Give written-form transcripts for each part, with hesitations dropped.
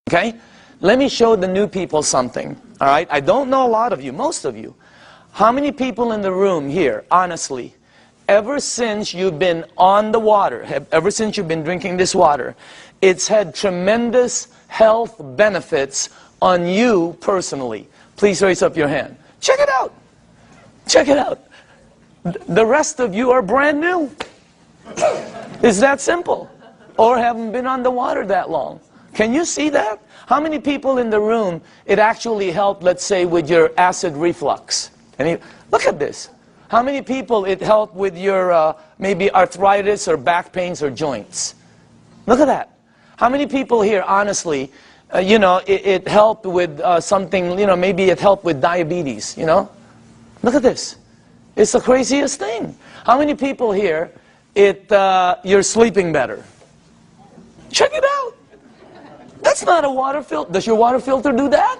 Okay? Let me show the new people something. All right? I don't know a lot of you, most of you. How many people in the room here, honestly, ever since you've been on the water, ever since you've been drinking this water, it's had tremendous health benefits on you personally? Please raise up your hand. Check it out. Check it out. The rest of you are brand new. It's that simple. Or haven't been on the water that long. Can you see that? How many people in the room it actually helped, let's say, with your acid reflux? Look at this. How many people it helped with your maybe arthritis or back pains or joints? Look at that. How many people here, honestly, you know, it helped with something, you know, maybe it helped with diabetes, you know? Look at this. It's the craziest thing. How many people here, you're sleeping better? Check it out. That's not a water filter. Does your water filter do that?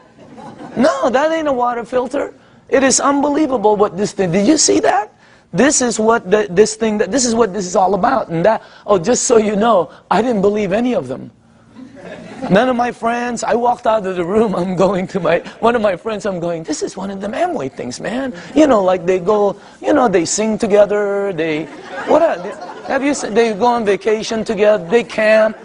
No, that ain't a water filter. It is unbelievable what this thing, did you see that? This is what this is what this is all about. And that, oh, just so you know, I didn't believe any of them. None of my friends, I walked out of the room, I'm going to one of my friends, I'm going, this is one of them Amway things, man. You know, like they go, you know, they sing together, they go on vacation together, they camp,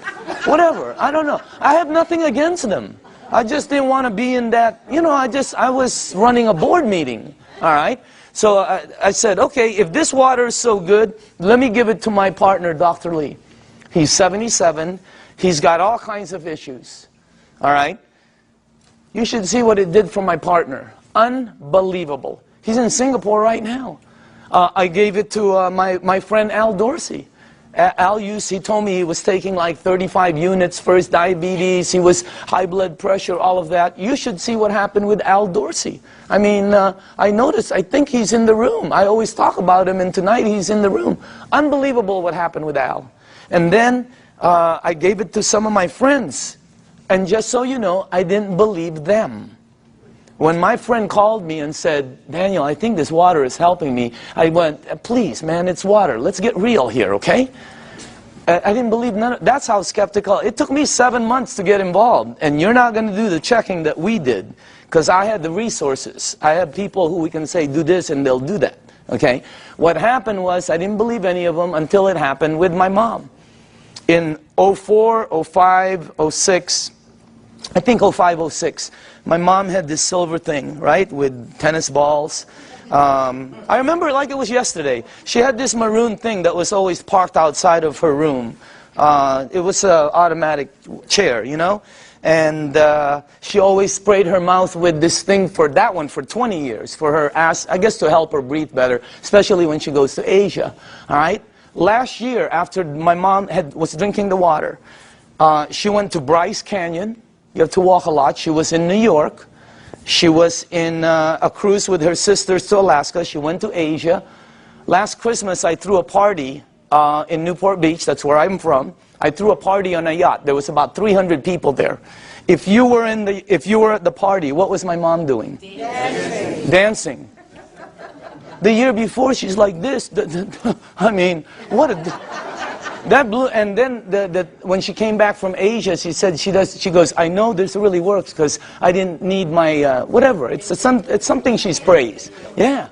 whatever. I don't know. I have nothing against them. I just didn't want to be in that, you know, I was running a board meeting, all right? So I said, okay, if this water is so good, let me give it to my partner, Dr. Lee. He's 77. He's got all kinds of issues, all right? You should see what it did for my partner. Unbelievable. He's in Singapore right now. I gave it to my friend Al Dorsey. He told me he was taking like 35 units for his diabetes, he was high blood pressure, all of that. You should see what happened with Al Dorsey. I mean, I noticed, I think he's in the room. I always talk about him, and tonight he's in the room. Unbelievable what happened with Al. And then I gave it to some of my friends. And just so you know, I didn't believe them. When my friend called me and said, Daniel, I think this water is helping me, I went, please, man, it's water. Let's get real here, okay? I didn't believe none of, that's how skeptical. It took me 7 months to get involved. And you're not going to do the checking that we did, because I had the resources. I had people who we can say, do this, and they'll do that, okay? What happened was, I didn't believe any of them until it happened with my mom. In 04, 05, 06, I think 05, 06, my mom had this silver thing, right, with tennis balls. I remember it like it was yesterday. She had this maroon thing that was always parked outside of her room. It was an automatic chair, you know. And she always sprayed her mouth with this thing for 20 years, for her ass, I guess to help her breathe better, especially when she goes to Asia, all right? Last year, after my mom was drinking the water, she went to Bryce Canyon. You have to walk a lot. She was in New York. She was in a cruise with her sisters to Alaska. She went to Asia. Last Christmas, I threw a party in Newport Beach. That's where I'm from. I threw a party on a yacht. There was about 300 people there. If you were at the party, what was my mom doing? Dancing. Dancing. The year before, she's like this. I mean, what a... That blew, and then when she came back from Asia, she said she goes, I know this really works because I didn't need my whatever. It's something she sprays. Yeah.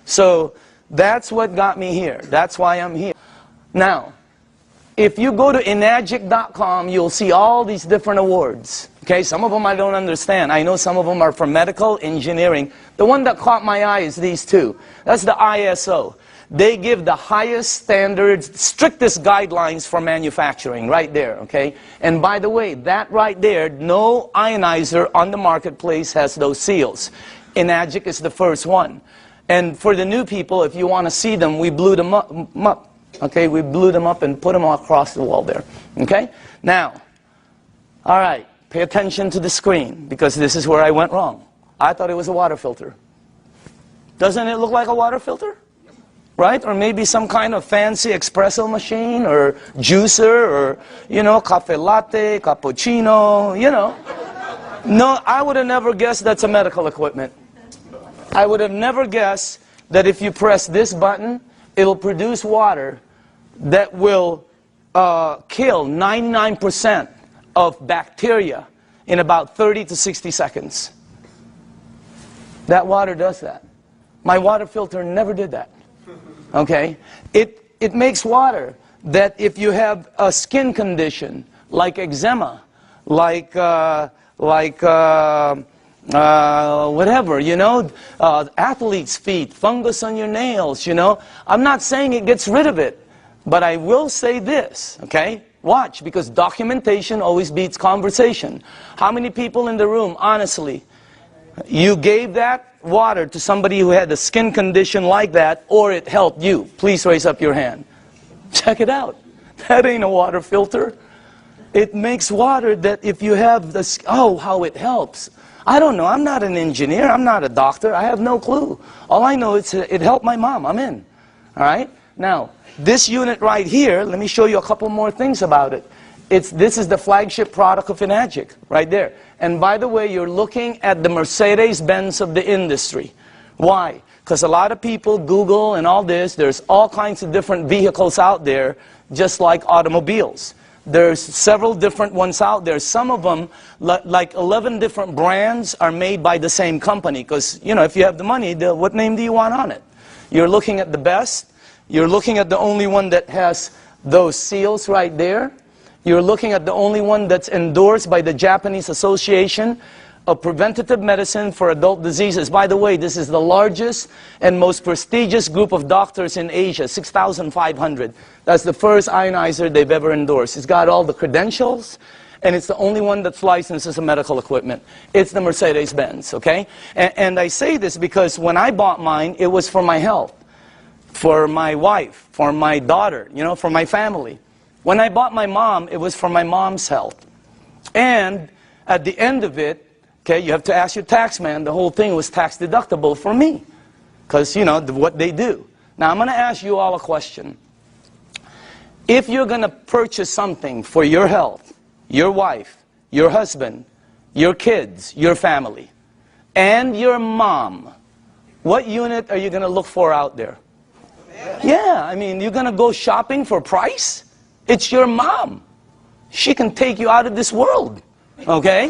So that's what got me here. That's why I'm here. Now, if you go to enagic.com, you'll see all these different awards. Okay, some of them I don't understand. I know some of them are for medical engineering. The one that caught my eye is these two. That's the ISO. They give the highest standards, strictest guidelines for manufacturing, right there, okay? And by the way, that right there, no ionizer on the marketplace has those seals. Enagic is the first one. And for the new people, if you want to see them, we blew them up, okay? We blew them up and put them across the wall there, okay? Now, all right, pay attention to the screen, because this is where I went wrong. I thought it was a water filter. Doesn't it look like a water filter? Right? Or maybe some kind of fancy espresso machine or juicer or, you know, cafe latte, cappuccino, you know. No, I would have never guessed that's a medical equipment. I would have never guessed that if you press this button, it'll produce water that will kill 99% of bacteria in about 30 to 60 seconds. That water does that. My water filter never did that. Okay? It makes water that if you have a skin condition, like eczema, like whatever, you know, athlete's feet, fungus on your nails, you know. I'm not saying it gets rid of it, but I will say this, okay? Watch, because documentation always beats conversation. How many people in the room, honestly, you gave that water to somebody who had a skin condition like that, or it helped you? Please raise up your hand. Check it out. That ain't a water filter. It makes water that if you have this, oh, how it helps. I don't know. I'm not an engineer. I'm not a doctor. I have no clue. All I know is it helped my mom. I'm in. All right? Now, this unit right here, let me show you a couple more things about it. This is the flagship product of Enagic, right there. And by the way, you're looking at the Mercedes-Benz of the industry. Why? Because a lot of people Google and all this. There's all kinds of different vehicles out there, just like automobiles. There's several different ones out there. Some of them, like 11 different brands, are made by the same company. Because, you know, if you have the money, what name do you want on it? You're looking at the best. You're looking at the only one that has those seals right there. You're looking at the only one that's endorsed by the Japanese Association of Preventative Medicine for Adult Diseases. By the way, this is the largest and most prestigious group of doctors in Asia, 6,500. That's the first ionizer they've ever endorsed. It's got all the credentials, and it's the only one that's licensed as a medical equipment. It's the Mercedes-Benz, okay? And I say this because when I bought mine, it was for my health, for my wife, for my daughter, you know, for my family. When I bought my mom, it was for my mom's health. And at the end of it, okay, you have to ask your tax man, the whole thing was tax deductible for me. Because, you know, what they do. Now, I'm going to ask you all a question. If you're going to purchase something for your health, your wife, your husband, your kids, your family, and your mom, what unit are you going to look for out there? Yeah, I mean, you're going to go shopping for price? It's your mom. She can take you out of this world, okay?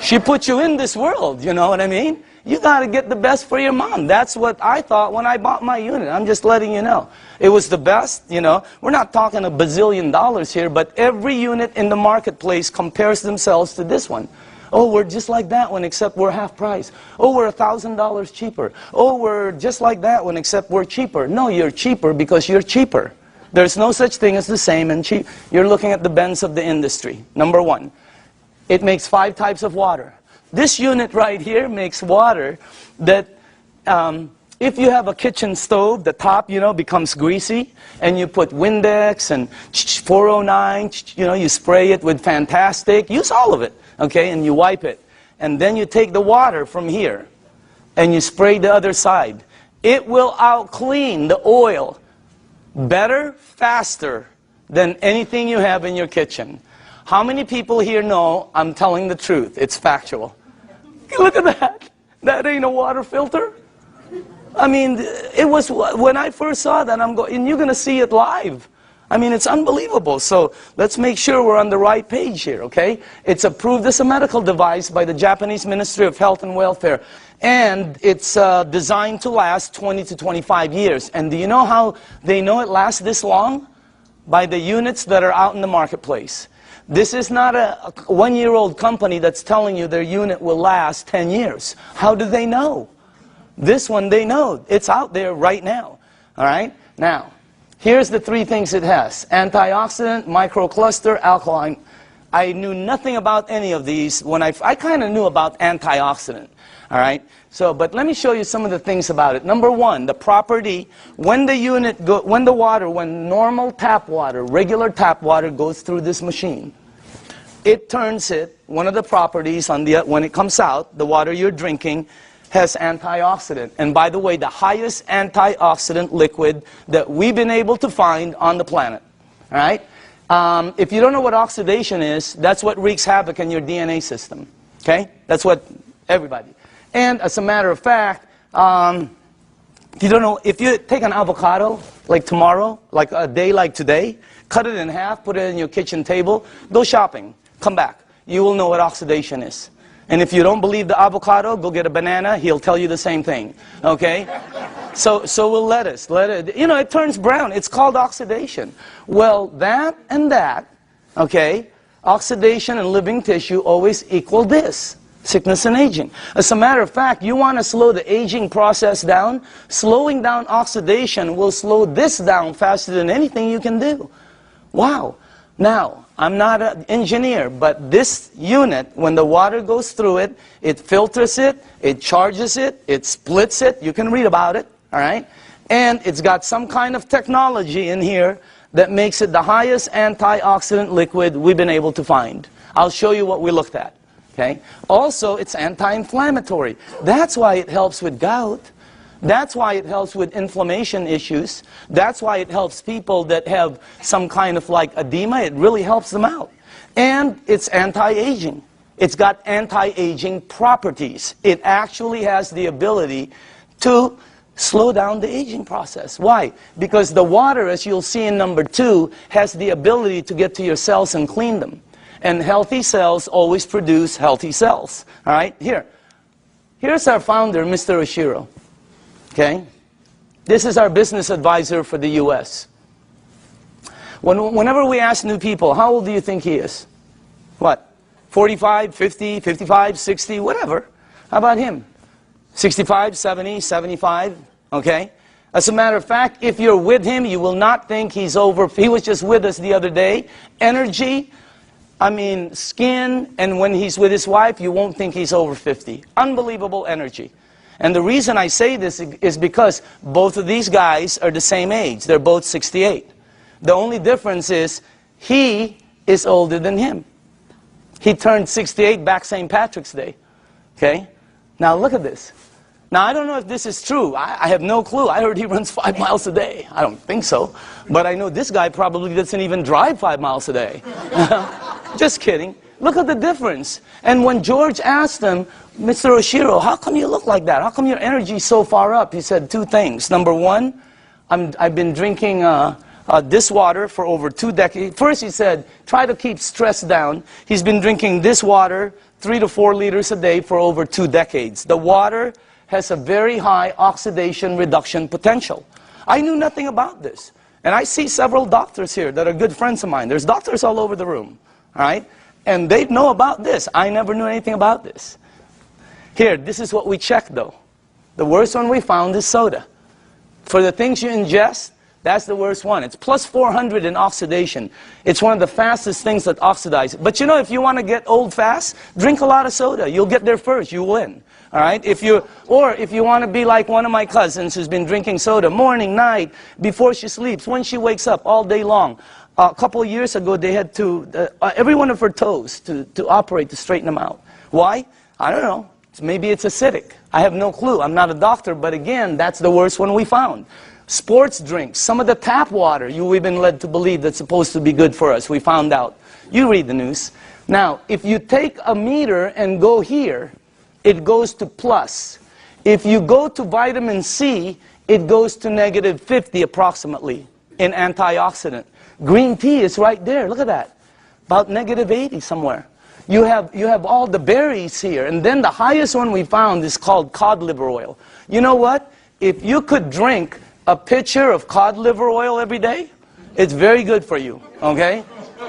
She put you in this world, you know what I mean? You got to get the best for your mom. That's what I thought when I bought my unit. I'm just letting you know. It was the best, you know. We're not talking a bazillion dollars here, but every unit in the marketplace compares themselves to this one. Oh, we're just like that one, except we're half price. Oh, we're $1,000 cheaper. Oh, we're just like that one, except we're cheaper. No, you're cheaper because you're cheaper. There's no such thing as the same and cheap. You're looking at the Benz of the industry. Number one, it makes 5 types of water. This unit right here makes water that if you have a kitchen stove, the top, you know, becomes greasy, and you put Windex and 409, you know, you spray it with Fantastic, use all of it, okay, and you wipe it. And then you take the water from here, and you spray the other side. It will out-clean the oil better, faster than anything you have in your kitchen. How many people here know I'm telling the truth? It's factual. Look at that. That ain't a water filter. I mean, it was, when I first saw that, I'm going, and you're going to see it live. I mean, it's unbelievable. So let's make sure we're on the right page here, okay? It's approved as a medical device by the Japanese Ministry of Health and Welfare. And it's designed to last 20 to 25 years. And do you know how they know it lasts this long? By the units that are out in the marketplace. This is not a one-year-old company that's telling you their unit will last 10 years. How do they know? This one, they know. It's out there right now. All right? Now, here's the 3 things it has. Antioxidant, microcluster, alkaline. I knew nothing about any of these. When I kind of knew about antioxidant. All right? So, but let me show you some of the things about it. Number 1, the property, when normal tap water, regular tap water goes through this machine, it turns it, one of the properties when it comes out, the water you're drinking has antioxidant. And by the way, the highest antioxidant liquid that we've been able to find on the planet. All right? If you don't know what oxidation is, that's what wreaks havoc in your DNA system. Okay? That's what everybody. And as a matter of fact, if you don't know, if you take an avocado, like tomorrow, like a day like today, cut it in half, put it in your kitchen table, go shopping, come back. you will know what oxidation is. And if you don't believe the avocado, go get a banana. He'll tell you the same thing. Okay? So will lettuce. You know, it turns brown. It's called oxidation. Well, that and that, okay, oxidation and living tissue always equal this. Sickness and aging. As a matter of fact, you want to slow the aging process down, slowing down oxidation will slow this down faster than anything you can do. Wow. Now, I'm not an engineer, but this unit, when the water goes through it, it filters it, it charges it, it splits it. You can read about it, all right? And it's got some kind of technology in here that makes it the highest antioxidant liquid we've been able to find. I'll show you what we looked at. Okay? Also, it's anti-inflammatory. That's why it helps with gout. That's why it helps with inflammation issues. That's why it helps people that have some kind of like edema. It really helps them out. And it's anti-aging. It's got anti-aging properties. It actually has the ability to slow down the aging process. Why? Because the water, as you'll see in number 2, has the ability to get to your cells and clean them. And healthy cells always produce healthy cells. All right? Here's our founder, Mr. Oshiro. Okay? This is our business advisor for the U.S. Whenever we ask new people, how old do you think he is? What? 45, 50, 55, 60, whatever. How about him? 65, 70, 75? Okay? As a matter of fact, if you're with him, you will not think he's over. He was just with us the other day. Energy, I mean, skin, and when he's with his wife, you won't think he's over 50. Unbelievable energy. And the reason I say this is because both of these guys are the same age. They're both 68. The only difference is he is older than him. He turned 68 back St. Patrick's Day. Okay? Now look at this. Now I don't know if this is true. I have no clue. I heard he runs 5 miles a day. I don't think so. But I know this guy probably doesn't even drive 5 miles a day. Just kidding. Look at the difference. And when George asked him, Mr. Oshiro, how come you look like that? How come your energy is so far up? He said 2 things. Number 1, I've been drinking this water for over 2 decades. First he said, try to keep stress down. He's been drinking this water 3 to 4 liters a day for over 2 decades. The water has a very high oxidation reduction potential. I knew nothing about this. And I see several doctors here that are good friends of mine. There's doctors all over the room. All right? And they know about this. I never knew anything about this. Here, this is what we checked though. The worst one we found is soda. For the things you ingest, that's the worst one. It's plus 400 in oxidation. It's one of the fastest things that oxidize. But you know, if you want to get old fast, drink a lot of soda. You'll get there first. You win. All right? If you want to be like one of my cousins who's been drinking soda morning, night, before she sleeps, when she wakes up, all day long. A couple of years ago, they had to, every one of her toes to operate to straighten them out. Why? I don't know. Maybe it's acidic. I have no clue. I'm not a doctor, but again, that's the worst one we found. Sports drinks, some of the tap water we've been led to believe that's supposed to be good for us. We found out. You read the news. Now, if you take a meter and go here, it goes to plus. If you go to vitamin C, it goes to negative 50 approximately in antioxidant. Green tea is right there. Look at that. About negative 80 somewhere. You have all the berries here. And then the highest one we found is called cod liver oil. You know what? If you could drink a pitcher of cod liver oil every day, it's very good for you. Okay?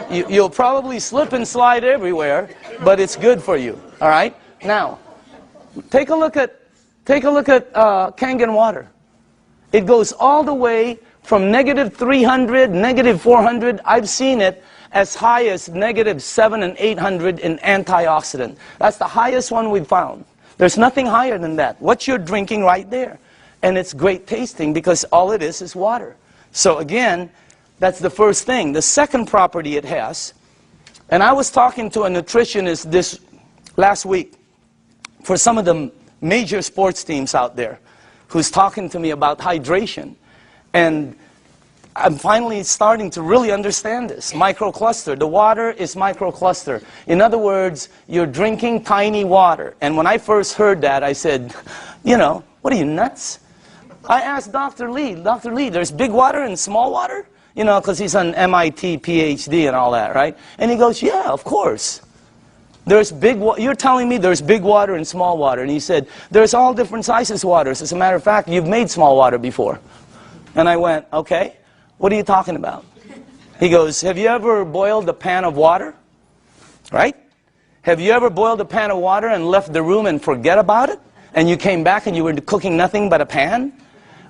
You'll probably slip and slide everywhere, but it's good for you. All right? Now, take a look at Kangen water. It goes all the way from negative 300, negative 400, I've seen it as high as negative 700 and 800 in antioxidant. That's the highest one we've found. There's nothing higher than that. What you're drinking right there. And it's great tasting because all it is water. So again, that's the first thing. The second property it has, and I was talking to a nutritionist this last week for some of the major sports teams out there who's talking to me about hydration. And I'm finally starting to really understand this. Microcluster. The water is microcluster. In other words, you're drinking tiny water. And when I first heard that, I said, you know, what are you, nuts? I asked Dr. Lee, there's big water and small water? You know, because he's an MIT PhD and all that, right? And he goes, yeah, of course. You're telling me there's big water and small water. And he said, there's all different sizes of waters. As a matter of fact, you've made small water before. And I went, okay, what are you talking about? He goes, have you ever boiled a pan of water? Right? Have you ever boiled a pan of water and left the room and forget about it? And you came back and you were cooking nothing but a pan?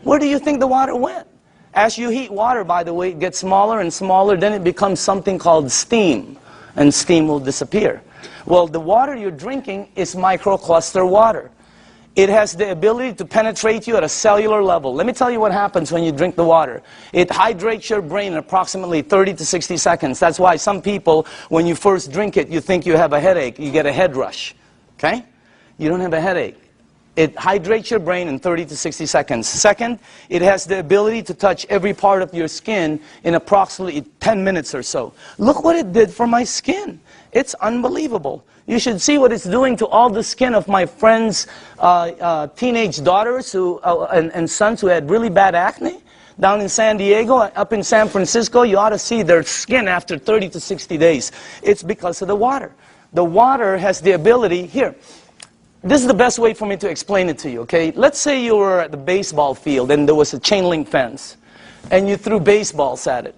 Where do you think the water went? As you heat water, by the way, it gets smaller and smaller, then it becomes something called steam. And steam will disappear. Well, the water you're drinking is microcluster water. It has the ability to penetrate you at a cellular level. Let me tell you what happens when you drink the water. It hydrates your brain in approximately 30 to 60 seconds. That's why some people, when you first drink it, you think you have a headache. You get a head rush. Okay? You don't have a headache. It hydrates your brain in 30 to 60 seconds. Second, it has the ability to touch every part of your skin in approximately 10 minutes or so. Look what it did for my skin. It's unbelievable. You should see what it's doing to all the skin of my friends' teenage daughters and sons who had really bad acne. Down in San Diego, up in San Francisco, you ought to see their skin after 30 to 60 days. It's because of the water. The water has the ability, here, this is the best way for me to explain it to you, okay? Let's say you were at the baseball field and there was a chain link fence and you threw baseballs at it.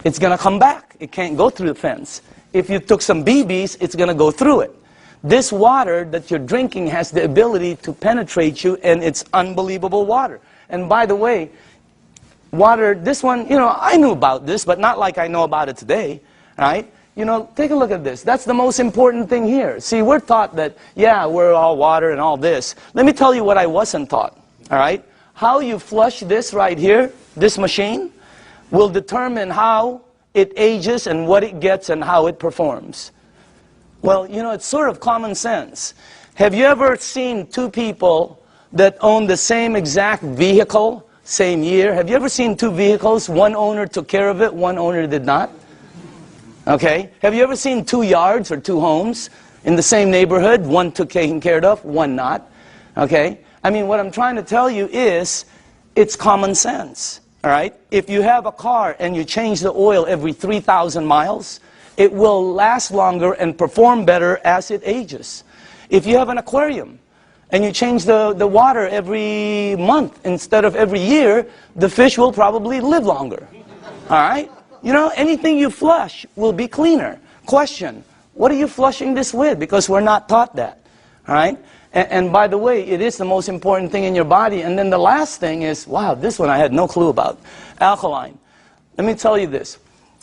It's going to come back. It can't go through the fence. If you took some BBs, it's going to go through it. This water that you're drinking has the ability to penetrate you, and it's unbelievable water. And by the way, water, this one, you know, I knew about this, but not like I know about it today, right? You know, take a look at this. That's the most important thing here. See, we're taught that, yeah, we're all water and all this. Let me tell you what I wasn't taught, all right? How you flush this right here, this machine, will determine how it ages and what it gets and how it performs. Well, you know, it's sort of common sense. Have you ever seen two people that own the same exact vehicle, same year? Have you ever seen two vehicles? One owner took care of it, one owner did not? Okay. Have you ever seen two yards or two homes in the same neighborhood? One took taken care of, one not. Okay. I mean, what I'm trying to tell you is, it's common sense. All right? If you have a car and you change the oil every 3,000 miles, it will last longer and perform better as it ages. If you have an aquarium and you change the water every month instead of every year, the fish will probably live longer. All right? You know, anything you flush will be cleaner. Question, what are you flushing this with? Because we're not taught that. All right? And by the way, it is the most important thing in your body. And then the last thing is, wow, this one I had no clue about. Alkaline. Let me tell you this.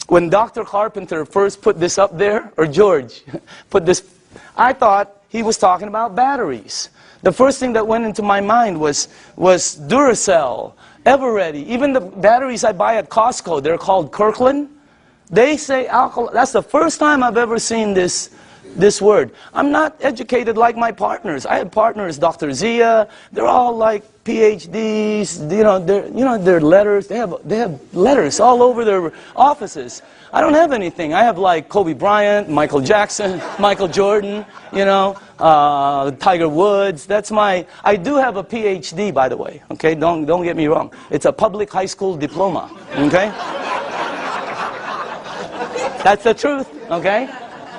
When Dr. Carpenter first put this up there, or George put this, I thought he was talking about batteries. The first thing that went into my mind was Duracell, Eveready. Even the batteries I buy at Costco, they're called Kirkland. They say alkaline. That's the first time I've ever seen this word. I'm not educated like my partners. I have partners, Dr. Zia. They're all like PhDs. Their letters. They have letters all over their offices. I don't have anything. I have like Kobe Bryant, Michael Jackson, Michael Jordan. Tiger Woods. That's my. I do have a PhD, by the way. Okay, don't get me wrong. It's a public high school diploma. Okay. That's the truth. Okay.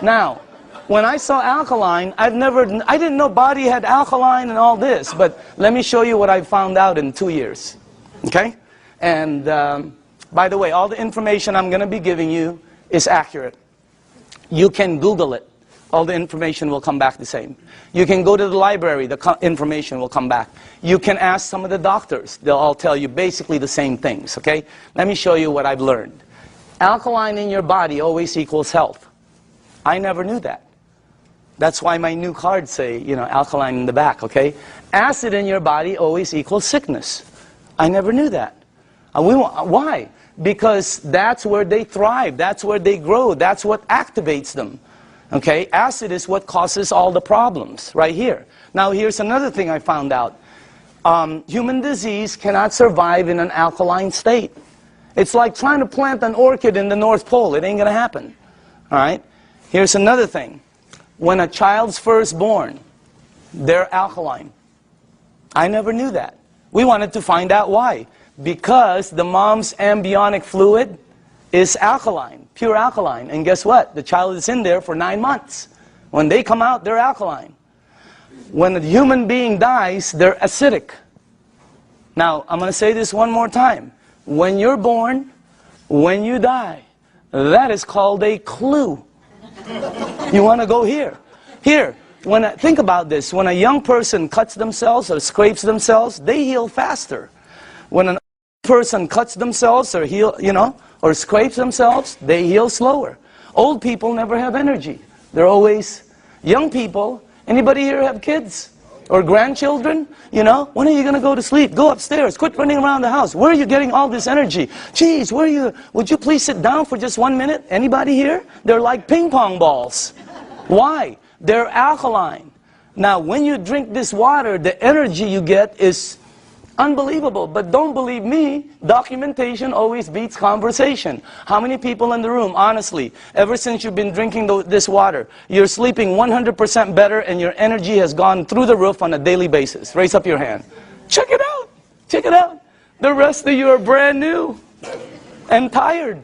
Now, when I saw alkaline, I didn't know body had alkaline and all this, but let me show you what I found out in 2 years, okay? And by the way, all the information I'm going to be giving you is accurate. You can Google it. All the information will come back the same. You can go to the library, the information will come back. You can ask some of the doctors. They'll all tell you basically the same things, okay? Let me show you what I've learned. Alkaline in your body always equals health. I never knew that. That's why my new cards say, alkaline in the back, okay? Acid in your body always equals sickness. I never knew that. Why? Because that's where they thrive. That's where they grow. That's what activates them. Okay? Acid is what causes all the problems right here. Now, here's another thing I found out. Human disease cannot survive in an alkaline state. It's like trying to plant an orchid in the North Pole. It ain't going to happen. All right? Here's another thing. When a child's first born, they're alkaline. I never knew that. We wanted to find out why. Because the mom's amniotic fluid is alkaline, pure alkaline. And guess what? The child is in there for 9 months. When they come out, they're alkaline. When a human being dies, they're acidic. Now, I'm going to say this one more time. When you're born, when you die, that is called a clue. You want to go here. Here, think about this. When a young person cuts themselves or scrapes themselves, they heal faster. When an old person cuts themselves or or scrapes themselves, they heal slower. Old people never have energy. They're always young people. Anybody here have kids or grandchildren? When are you going to go to sleep? Go upstairs. Quit running around the house. Where are you getting all this energy? Geez, would you please sit down for just 1 minute? Anybody here? They're like ping pong balls. Why? They're alkaline. Now, when you drink this water, the energy you get is unbelievable. But don't believe me, documentation always beats conversation. How many people in the room, honestly, ever since you've been drinking this water, you're sleeping 100% better and your energy has gone through the roof on a daily basis? Raise up your hand. Check it out. Check it out. The rest of you are brand new and tired.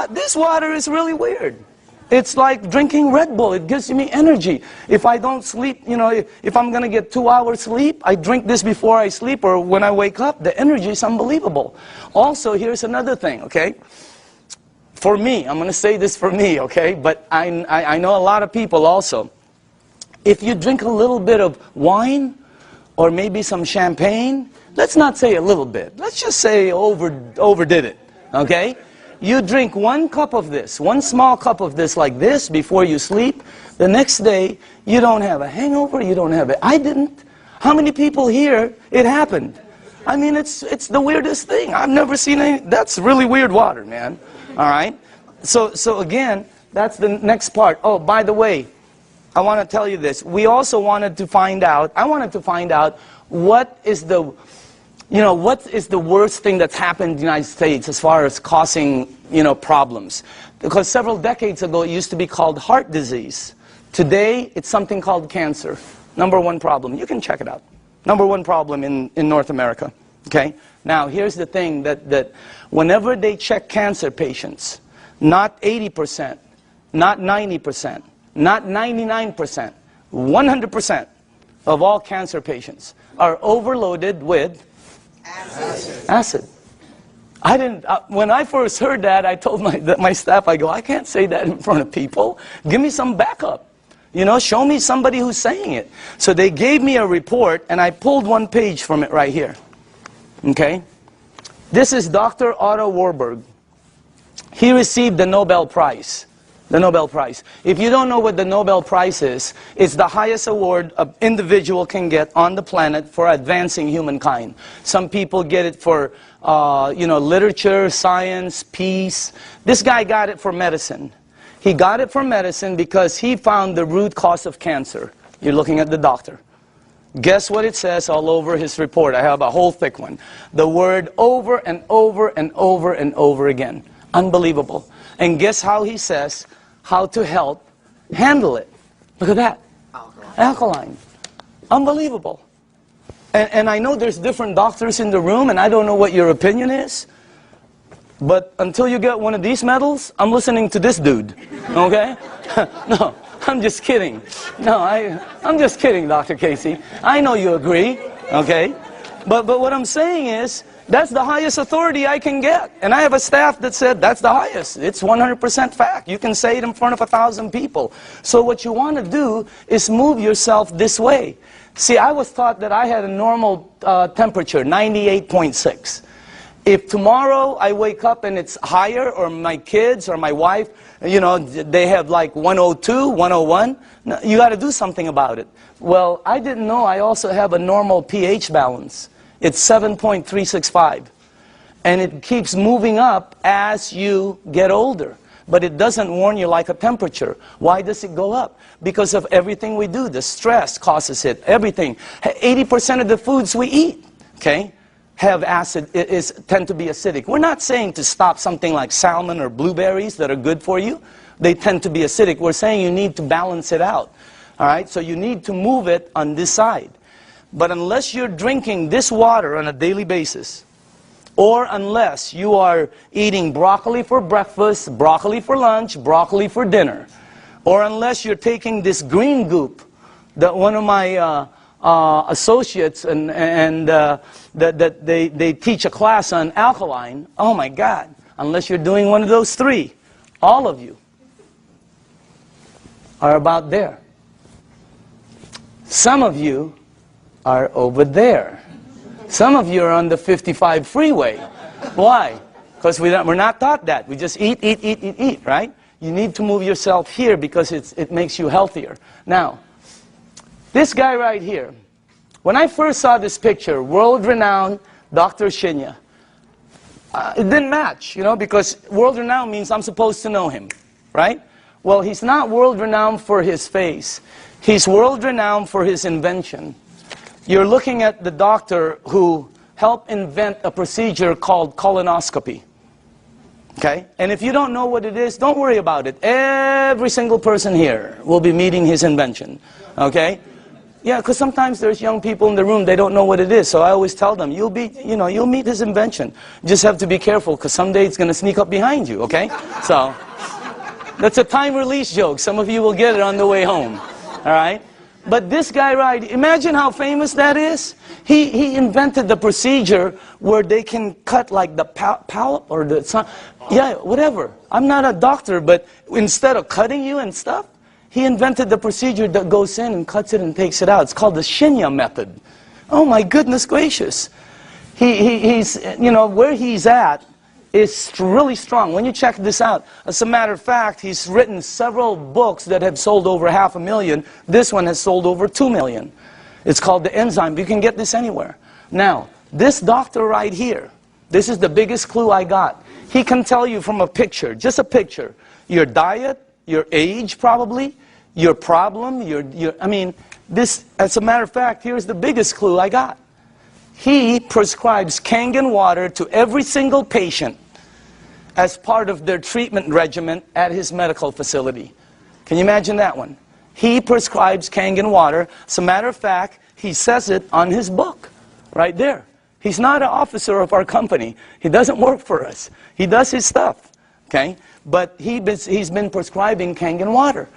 This water is really weird. It's like drinking Red Bull. It gives me energy. If I don't sleep, if I'm going to get 2 hours sleep, I drink this before I sleep or when I wake up. The energy is unbelievable. Also, here's another thing, okay? For me, I'm going to say this for me, okay? But I know a lot of people also. If you drink a little bit of wine or maybe some champagne, let's not say a little bit. Let's just say overdid it, okay? You drink 1 cup of this, 1 small cup of this like this before you sleep. The next day, you don't have a hangover, you don't have it. I didn't. How many people here, it happened? I mean, it's the weirdest thing. I've never seen any. That's really weird water, man. All right? So again, that's the next part. Oh, by the way, I want to tell you this. We also wanted to find out, what is the worst thing that's happened in the United States as far as causing, problems? Because several decades ago, it used to be called heart disease. Today, it's something called cancer. #1 problem. You can check it out. #1 problem in North America. Okay? Now, here's the thing that whenever they check cancer patients, not 80%, not 90%, not 99%, 100% of all cancer patients are overloaded with acid. When I first heard that, I told my staff, I go, I can't say that in front of people. Give me some backup. Show me somebody who's saying it. So they gave me a report, and I pulled 1 page from it right here. Okay? This is Dr. Otto Warburg. He received the Nobel Prize. The Nobel Prize. If you don't know what the Nobel Prize is, it's the highest award an individual can get on the planet for advancing humankind. Some people get it for, literature, science, peace. This guy got it for medicine. He got it for medicine because he found the root cause of cancer. You're looking at the doctor. Guess what it says all over his report? I have a whole thick one. The word over and over and over and over again. Unbelievable. And guess how he says how to help handle it. Look at that. Alkaline. Unbelievable. And I know there's different doctors in the room, and I don't know what your opinion is. But until you get one of these medals, I'm listening to this dude. Okay? No, I'm just kidding. No, I'm just kidding, Dr. Casey. I know you agree. Okay? But what I'm saying is, that's the highest authority I can get. And I have a staff that said that's the highest. It's 100% fact. You can say it in front of 1,000 people. So what you want to do is move yourself this way. See, I was taught that I had a normal temperature, 98.6. If tomorrow I wake up and it's higher, or my kids or my wife, they have like 102, 101, you got to do something about it. Well, I didn't know I also have a normal pH balance. It's 7.365. And it keeps moving up as you get older. But it doesn't warn you like a temperature. Why does it go up? Because of everything we do. The stress causes it. Everything. 80% of the foods we eat, okay, have acid, tend to be acidic. We're not saying to stop something like salmon or blueberries that are good for you. They tend to be acidic. We're saying you need to balance it out. All right? So you need to move it on this side. But unless you're drinking this water on a daily basis, or unless you are eating broccoli for breakfast, broccoli for lunch, broccoli for dinner, or unless you're taking this green goop that one of my associates that they teach a class on Alkaline. Oh my God, unless you're doing one of those three, all of you are about there. Some of you are over there. Some of you are on the 55 freeway. Why? Because we're not taught that. We just eat, right? You need to move yourself here because it makes you healthier. Now, this guy right here, when I first saw this picture, world-renowned Dr. Shinya, it didn't match, you know, because world-renowned means I'm supposed to know him, right? Well, he's not world-renowned for his face. He's world-renowned for his invention. You're looking at the doctor who helped invent a procedure called colonoscopy. Okay? And if you don't know what it is, don't worry about it. Every single person here will be meeting his invention. Okay? Yeah, because sometimes there's young people in the room, they don't know what it is. So I always tell them, you'll meet his invention. You just have to be careful because someday it's going to sneak up behind you. Okay? So that's a time release joke. Some of you will get it on the way home. All right? But this guy, right, imagine how famous that is. He invented the procedure where they can cut like the polyp or the, yeah, whatever. I'm not a doctor, but instead of cutting you and stuff, he invented the procedure that goes in and cuts it and takes it out. It's called the Shinya method. Oh my goodness gracious. He's, you know, where he's at is really strong. When you check this out, as a matter of fact, he's written several books that have sold over 500,000. This one has sold over 2 million. It's called The Enzyme. You can get this anywhere. Now, this doctor right here, this is the biggest clue I got. He can tell you from a picture, just a picture, your diet, your age probably, your problem, I mean, this, as a matter of fact, here's the biggest clue I got. He prescribes Kangen water to every single patient as part of their treatment regimen at his medical facility. Can you imagine that one? He prescribes Kangen water. As a matter of fact, he says it on his book, right there. He's not an officer of our company. He doesn't work for us. He does his stuff, okay? But he's been prescribing Kangen water.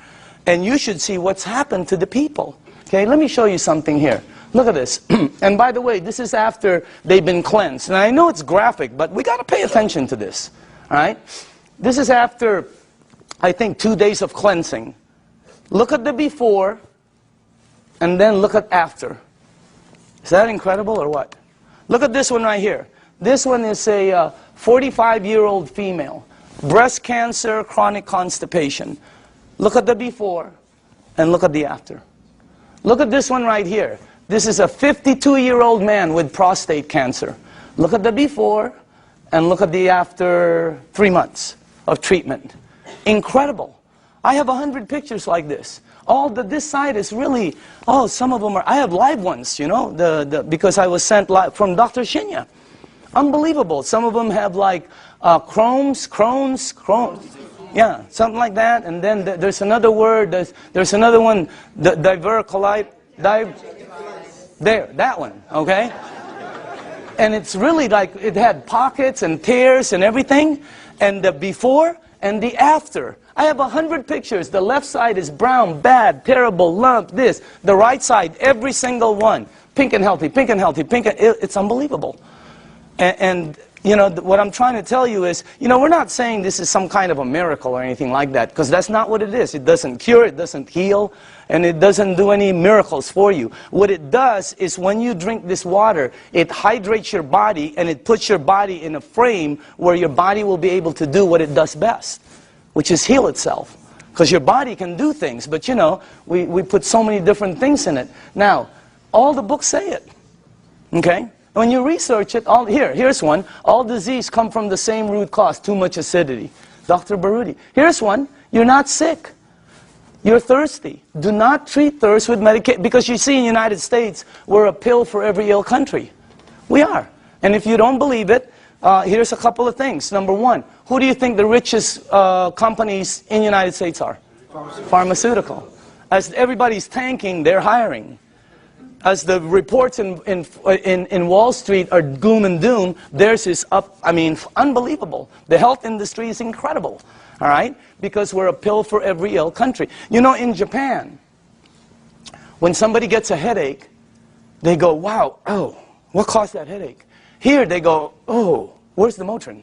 And you should see what's happened to the people. Okay, let me show you something here. Look at this. And by the way, this is after they've been cleansed. And I know it's graphic, but we got to pay attention to this. All right? This is after, I think, 2 days of cleansing. Look at the before, and then look at after. Is that incredible or what? Look at this one right here. This one is a 45-year-old female. Breast cancer, chronic constipation. Look at the before, and look at the after. Look at this one right here. This is a 52-year-old man with prostate cancer. Look at the before and look at the after 3 months of treatment. Incredible. I have 100 pictures like this. This side is really, some of them are, I have live ones, you know, because I was sent live from Dr. Shinya. Unbelievable. Some of them have like Crohn's. Yeah, something like that. And then there's another word, there's another one, diverticulite. There, that one, okay? And it's really like, it had pockets and tears and everything. And the before and the after. I have 100 pictures. The left side is brown, bad, terrible, lump, this. The right side, every single one. Pink and healthy, pink and healthy, pink and... It's unbelievable. And you know, what I'm trying to tell you is, you know, we're not saying this is some kind of a miracle or anything like that, because that's not what it is. It doesn't cure, it doesn't heal, and it doesn't do any miracles for you. What it does is when you drink this water, it hydrates your body, and it puts your body in a frame where your body will be able to do what it does best, which is heal itself. Because your body can do things, but you know, we put so many different things in it. Now, all the books say it, okay? When you research it, here's one. All disease come from the same root cause, too much acidity. Dr. Baruti. Here's one. You're not sick. You're thirsty. Do not treat thirst with medication. Because you see in the United States, we're a pill for every ill country. We are. And if you don't believe it, here's a couple of things. Number one, who do you think the richest companies in the United States are? Pharmaceutical. As everybody's tanking, they're hiring. as the reports in Wall Street are gloom and doom, theirs is up, I mean, unbelievable. The health industry is incredible, all right? Because we're a pill for every ill country. You know, in Japan, when somebody gets a headache, they go, wow, oh, what caused that headache? Here they go, oh, where's the Motrin?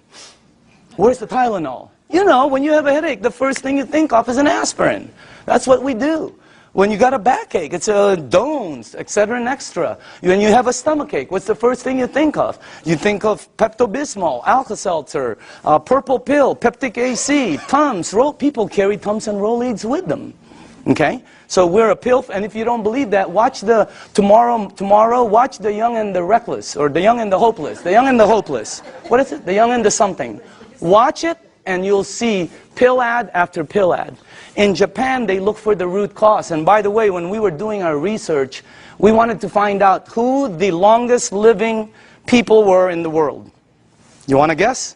Where's the Tylenol? You know, when you have a headache, the first thing you think of is an aspirin. That's what we do. When you got a backache, it's a Dones, etc. and extra. When you have a stomachache, what's the first thing you think of? You think of Pepto-Bismol, Alka-Seltzer, purple pill, peptic AC, Tums. People carry Tums and Rolaids with them. Okay? So we're a pill, and if you don't believe that, watch the tomorrow watch The Young and the Reckless, or The Young and the Hopeless. The Young and the Hopeless. What is it? The Young and the something. Watch it, and you'll see pill ad after pill ad. In Japan, they look for the root cause. And by the way, when we were doing our research, we wanted to find out who the longest living people were in the world. You want to guess?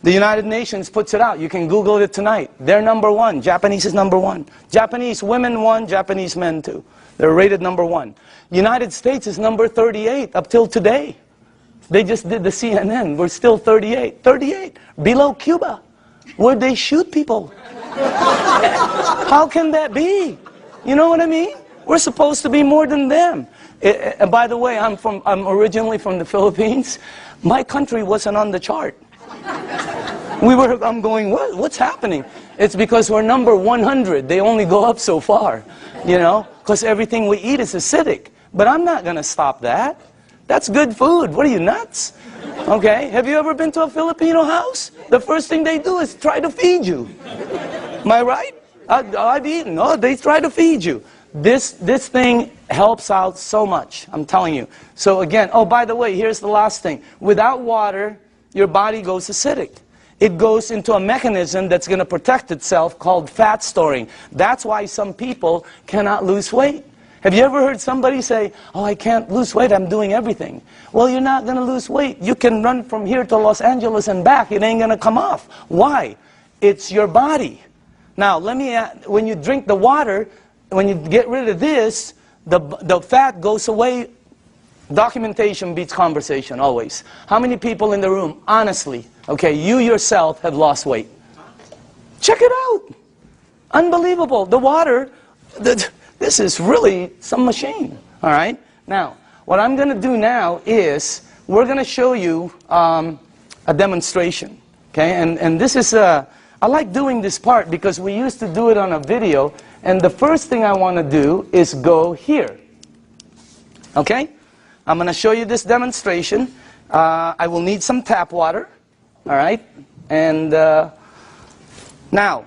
The United Nations puts it out. You can Google it tonight. They're number one. Japanese is number one. Japanese women one, Japanese men two. They're rated number one. United States is number 38 up till today. They just did the CNN. We're still 38. 38. Below Cuba, where they shoot people. How can that be? You know what I mean? We're supposed to be more than them. And by the way, I'm originally from the Philippines. My country wasn't on the chart. I'm going, what's happening? It's because we're number 100. They only go up so far, you know, because everything we eat is acidic. But I'm not going to stop that. That's good food. What are you, nuts? Okay, have you ever been to a Filipino house? The first thing they do is try to feed you. Am I right? I've eaten. No, they try to feed you. This thing helps out so much, I'm telling you. So again, oh, by the way, here's the last thing. Without water, your body goes acidic. It goes into a mechanism that's going to protect itself called fat storing. That's why some people cannot lose weight. Have you ever heard somebody say, oh, I can't lose weight, I'm doing everything? Well, you're not going to lose weight. You can run from here to Los Angeles and back. It ain't going to come off. Why? It's your body. Now, let me add, when you drink the water, when you get rid of this, the fat goes away. Documentation beats conversation, always. How many people in the room, honestly, okay, you yourself have lost weight? Check it out. Unbelievable. The water, this is really some machine, all right? Now, what I'm going to do now is we're going to show you a demonstration, okay? And this is, I like doing this part because we used to do it on a video, and the first thing I want to do is go here, okay? I'm going to show you this demonstration. I will need some tap water, all right? And now,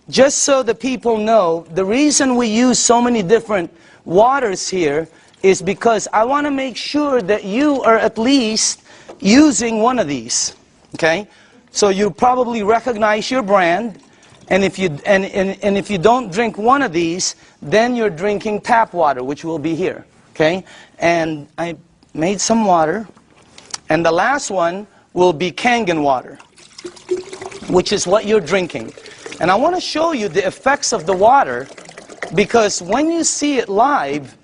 just so the people know, the reason we use so many different waters here is because I want to make sure that you are at least using one of these, okay? So you probably recognize your brand, and if you if you don't drink one of these, then you're drinking tap water, which will be here, okay? And I made some water, and the last one will be Kangen water, which is what you're drinking. And I want to show you the effects of the water, because when you see it live,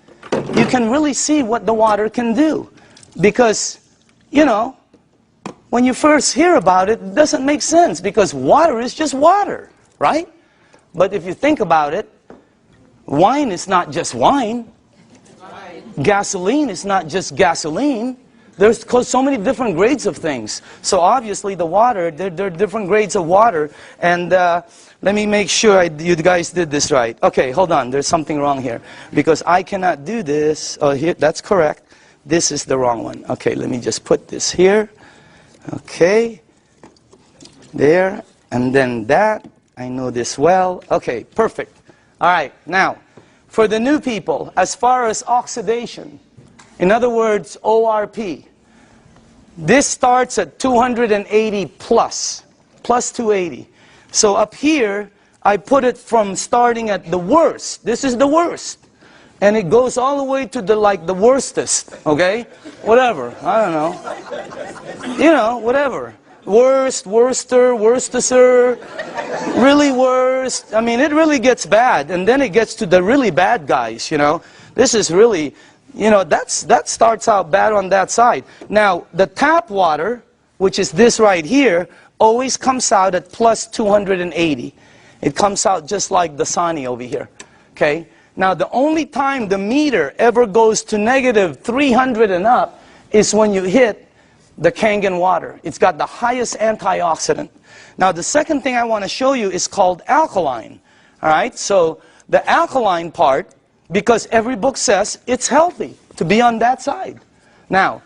you can really see what the water can do. Because, you know, when you first hear about it, it doesn't make sense, because water is just water, right? But if you think about it, wine is not just wine. Gasoline is not just gasoline. There's so many different grades of things. So obviously the water, there are different grades of water. And let me make sure you guys did this right. Okay, hold on. There's something wrong here. Because I cannot do this. Oh, here, that's correct. This is the wrong one. Okay, let me just put this here. Okay. There. And then that. I know this well. Okay, perfect. All right, now, for the new people, as far as oxidation, in other words, ORP, this starts at 280 plus 280. So up here, I put it from starting at the worst. This is the worst. And it goes all the way to the worstest, okay? Whatever, I don't know. You know, whatever. Worst, worster, worstester, really worst. I mean, it really gets bad. And then it gets to the really bad guys, you know. This is really, You know, that starts out bad on that side. Now, the tap water, which is this right here, always comes out at plus 280. It comes out just like the Dasani over here. Okay? Now, the only time the meter ever goes to negative 300 and up is when you hit the Kangen water. It's got the highest antioxidant. Now, the second thing I want to show you is called alkaline. All right? So, the alkaline part, because every book says it's healthy to be on that side. Now,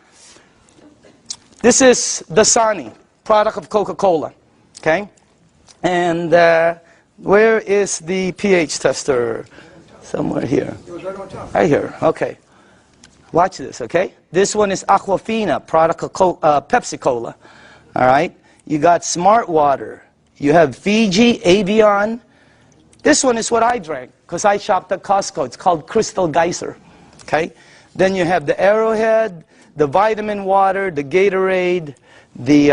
this is Dasani, product of Coca-Cola. Okay? And where is the pH tester? Somewhere here. Right here. Okay. Watch this, okay? This one is Aquafina, product of Pepsi Cola. All right? You got Smart Water. You have Fiji, Avion. This one is what I drank, because I shopped at Costco. It's called Crystal Geyser. Okay? Then you have the Arrowhead, the Vitamin Water, the Gatorade, the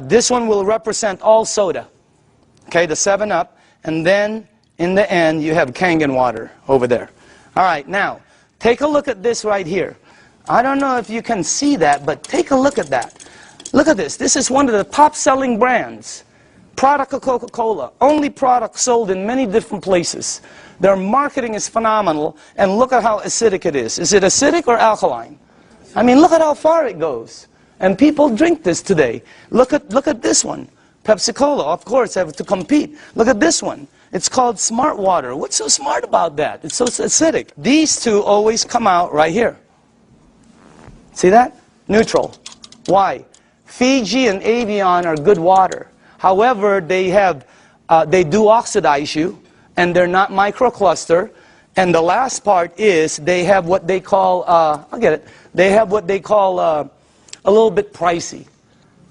this one will represent all soda. Okay, the 7-Up. And then, in the end, you have Kangen water over there. All right, now, take a look at this right here. I don't know if you can see that, but take a look at that. Look at this. This is one of the top-selling brands. Product of Coca-Cola. Only product sold in many different places. Their marketing is phenomenal, and look at how acidic it is. Is it acidic or alkaline? I mean, look at how far it goes. And people drink this today. Look at this one. Pepsi Cola, of course, have to compete. Look at this one. It's called Smart Water. What's so smart about that? It's so acidic. These two always come out right here. See that? Neutral. Why? Fiji and Avion are good water. However, they do oxidize you, and they're not microcluster. And the last part is they have what they call, I'll get it, they have what they call a little bit pricey.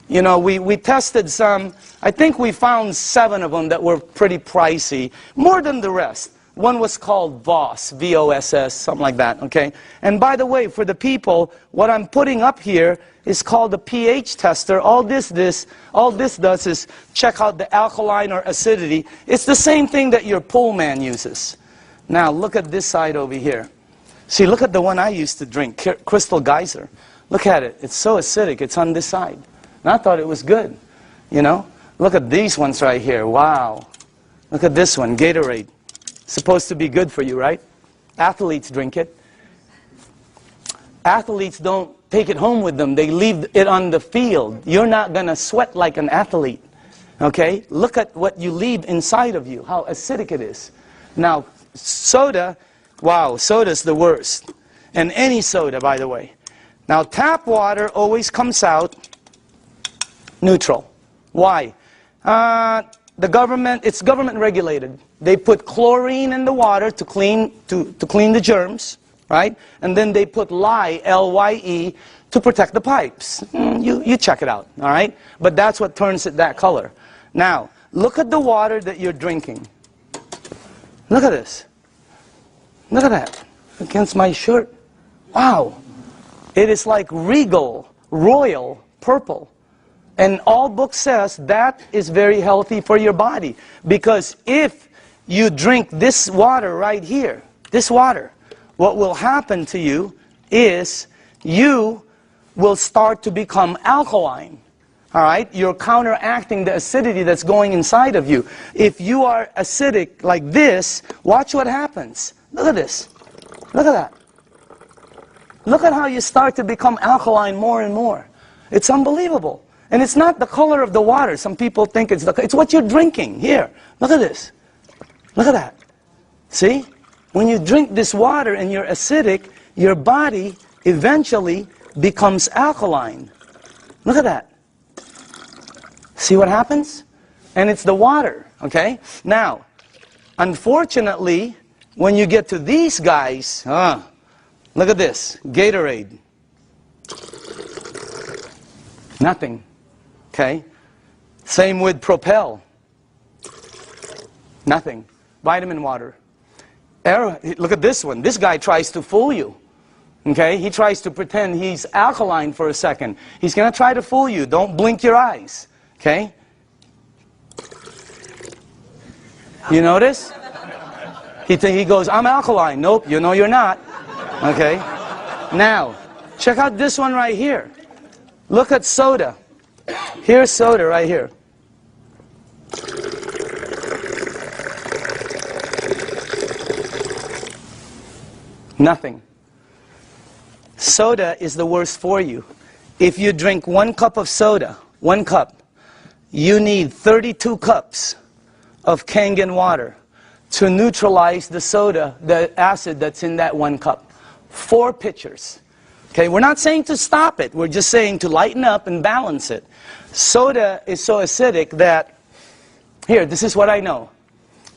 You know, we tested some, I think we found 7 of them that were pretty pricey, more than the rest. One was called VOSS, V-O-S-S, something like that, okay? And by the way, for the people, what I'm putting up here is called the pH tester. All this does is check out the alkaline or acidity. It's the same thing that your pool man uses. Now, look at this side over here. See, look at the one I used to drink, Crystal Geyser. Look at it. It's so acidic. It's on this side. And I thought it was good, you know. Look at these ones right here. Wow. Look at this one, Gatorade. Supposed to be good for you, right? Athletes drink it. Athletes don't take it home with them. They leave it on the field. You're not going to sweat like an athlete, okay? Look at what you leave inside of you, how acidic it is. Now, soda, wow, soda's the worst. And any soda, by the way. Now, tap water always comes out neutral. Why? It's government regulated. They put chlorine in the water to clean the germs, right? And then they put lye, L-Y-E, to protect the pipes. You check it out, all right? But that's what turns it that color. Now, look at the water that you're drinking. Look at this. Look at that. Against my shirt. Wow. It is like regal, royal, purple. And all book says that is very healthy for your body. Because if you drink this water right here, this water, what will happen to you is you will start to become alkaline. All right? You're counteracting the acidity that's going inside of you. If you are acidic like this, watch what happens. Look at this. Look at that. Look at how you start to become alkaline more and more. It's unbelievable. And it's not the color of the water. Some people think it's what you're drinking. Here, look at this. Look at that. See? When you drink this water and you're acidic, your body eventually becomes alkaline. Look at that. See what happens? And it's the water, okay? Now, unfortunately, when you get to these guys, look at this, Gatorade. Nothing. Okay? Same with Propel. Nothing. Vitamin water. Look at this one. This guy tries to fool you. Okay? He tries to pretend he's alkaline for a second. He's going to try to fool you. Don't blink your eyes. Okay? You notice? He goes, I'm alkaline. Nope, you know you're not. Okay? Now, check out this one right here. Look at soda. Here's soda right here. Nothing. Soda is the worst for you. If you drink 1 cup of soda, 1 cup, you need 32 cups of Kangen water to neutralize the soda, the acid that's in that 1 cup. 4 pitchers. Okay, we're not saying to stop it. We're just saying to lighten up and balance it. Soda is so acidic that, here, this is what I know.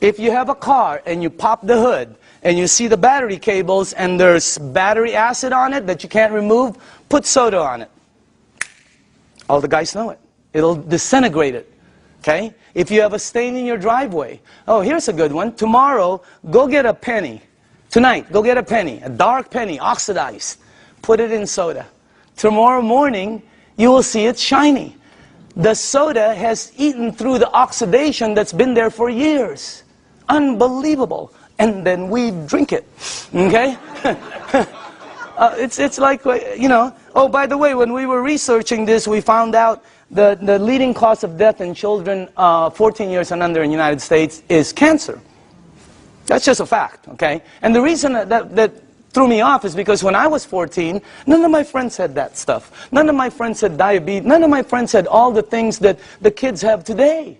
If you have a car and you pop the hood and you see the battery cables and there's battery acid on it that you can't remove, put soda on it. All the guys know it. It'll disintegrate it. Okay? If you have a stain in your driveway, oh, here's a good one. Tomorrow, go get a penny. Tonight, go get a penny, a dark penny, oxidized. Put it in soda. Tomorrow morning, you will see it shiny. The soda has eaten through the oxidation that's been there for years. Unbelievable. And then we drink it. Okay? It's like, you know, oh, by the way, when we were researching this, we found out the leading cause of death in children 14 years and under in the United States is cancer. That's just a fact, okay? And the reason that threw me off is because when I was 14, none of my friends had that stuff. None of my friends had diabetes. None of my friends had all the things that the kids have today.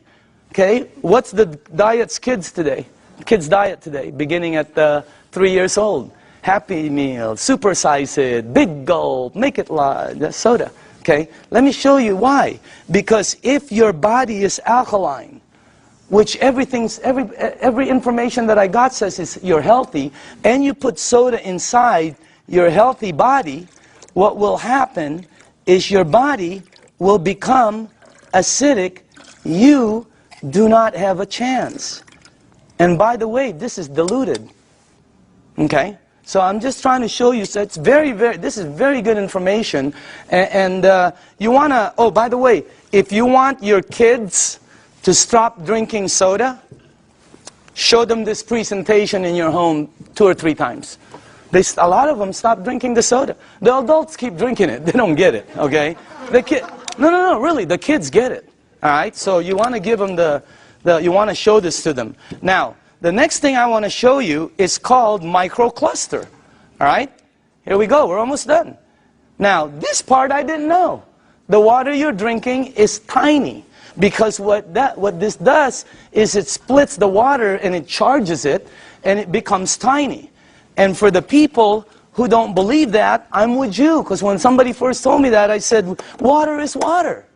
Okay? What's the diet's kids today? Kids' diet today, beginning at 3 years old. Happy Meal, supersize it, big gulp, make it large, soda. Okay? Let me show you why. Because if your body is alkaline, which every information that I got says is you're healthy, and you put soda inside your healthy body, what will happen is your body will become acidic. You do not have a chance. And by the way, this is diluted. Okay? So I'm just trying to show you, so it's this is very good information. And you want to, oh, by the way, if you want your kids to stop drinking soda, show them this presentation in your home 2 or 3 times. A lot of them stop drinking the soda. The adults keep drinking it. They don't get it, okay? No, really, the kids get it. All right? So you want to give them you want to show this to them. Now, the next thing I want to show you is called microcluster. All right? Here we go. We're almost done. Now, this part I didn't know. The water you're drinking is tiny. Because what this does is it splits the water and it charges it and it becomes tiny. And for the people who don't believe that, I'm with you. Because when somebody first told me that, I said, water is water.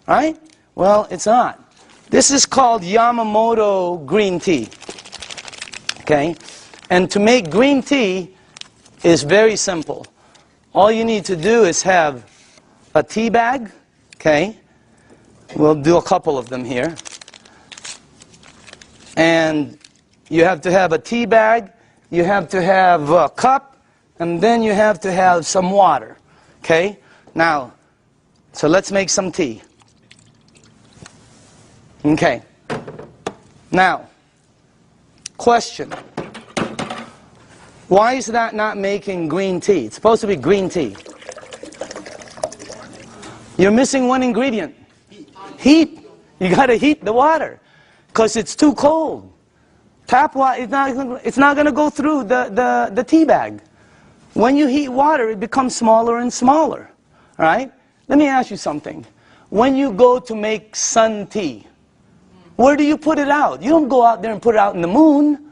Right? Well, it's not. This is called Yamamoto green tea. Okay? And to make green tea is very simple. All you need to do is have a tea bag. Okay? We'll do a couple of them here. And you have to have a tea bag, you have to have a cup, and then you have to have some water. Okay? Now, so let's make some tea. Okay. Now, question. Why is that not making green tea? It's supposed to be green tea. You're missing one ingredient. Heat. You got to heat the water because it's too cold. Tap water, it's not going to go through the tea bag. When you heat water, it becomes smaller and smaller. All right? Let me ask you something. When you go to make sun tea, where do you put it out? You don't go out there and put it out in the moon,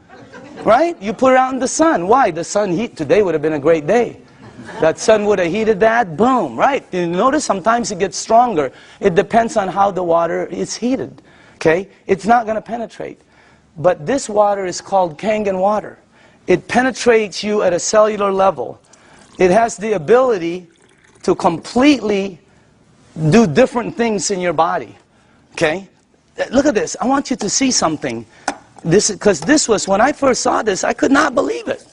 right? You put it out in the sun. Why? The sun heat today would have been a great day. That sun would have heated that, boom, right? You notice sometimes it gets stronger. It depends on how the water is heated, okay? It's not going to penetrate. But this water is called Kangen water. It penetrates you at a cellular level. It has the ability to completely do different things in your body, okay? Look at this. I want you to see something. Because this was, when I first saw this, I could not believe it.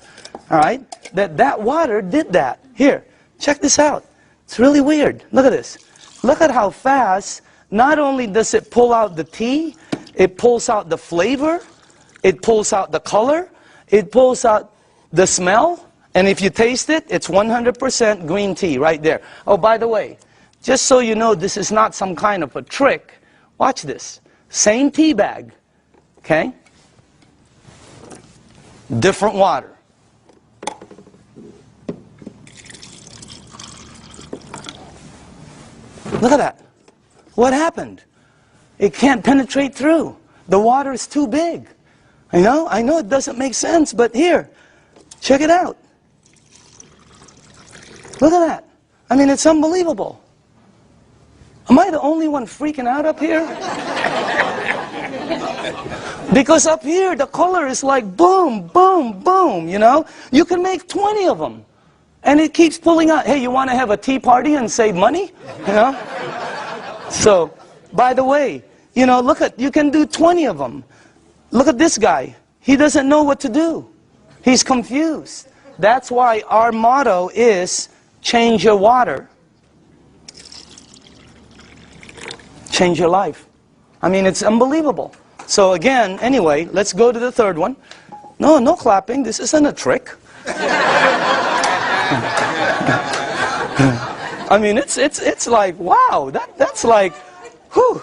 All right? That water did that. Here, check this out. It's really weird. Look at this. Look at how fast, not only does it pull out the tea, it pulls out the flavor, it pulls out the color, It pulls out the smell, and if you taste it, it's 100% green tea right there. Oh, by the way, just so you know this is not some kind of a trick, watch this. Same tea bag, okay? Different water. Look at that. What happened? It can't penetrate through. The water is too big. I know it doesn't make sense, but here, check it out. Look at that. I mean, it's unbelievable. Am I the only one freaking out up here? Because up here, the color is like boom, boom, boom, you know? You can make 20 of them. And it keeps pulling out. Hey, you want to have a tea party and save money? You know? So, by the way, you know, look at, you can do 20 of them. Look at this guy. He doesn't know what to do. He's confused. That's why our motto is, change your water. Change your life. I mean, it's unbelievable. So again, anyway, let's go to the third one. No clapping. This isn't a trick. I mean, it's like, wow, that's like, whew,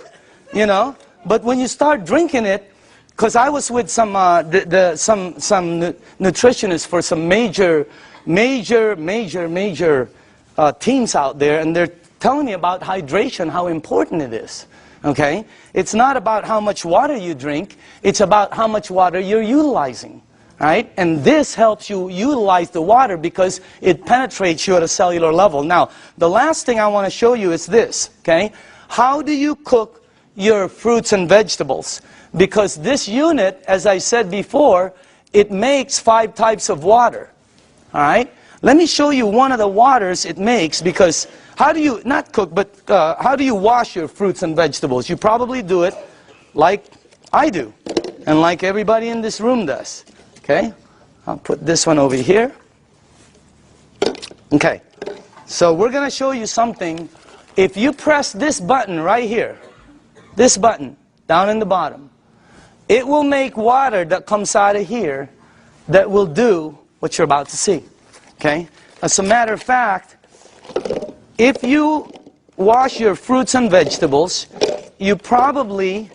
you know. But when you start drinking it, because I was with some nutritionists for some major teams out there, and they're telling me about hydration, how important it is. Okay? It's not about how much water you drink, it's about how much water you're utilizing. Right? And this helps you utilize the water because it penetrates you at a cellular level. Now, the last thing I want to show you is this. Okay? How do you cook your fruits and vegetables? Because this unit, as I said before, it makes 5 types of water. All right? Let me show you one of the waters it makes, because how do you, not cook, but how do you wash your fruits and vegetables? You probably do it like I do, and like everybody in this room does. Okay? I'll put this one over here. Okay. So we're going to show you something. If you press this button right here, this button down in the bottom, it will make water that comes out of here that will do what you're about to see. Okay? As a matter of fact, if you wash your fruits and vegetables, you probably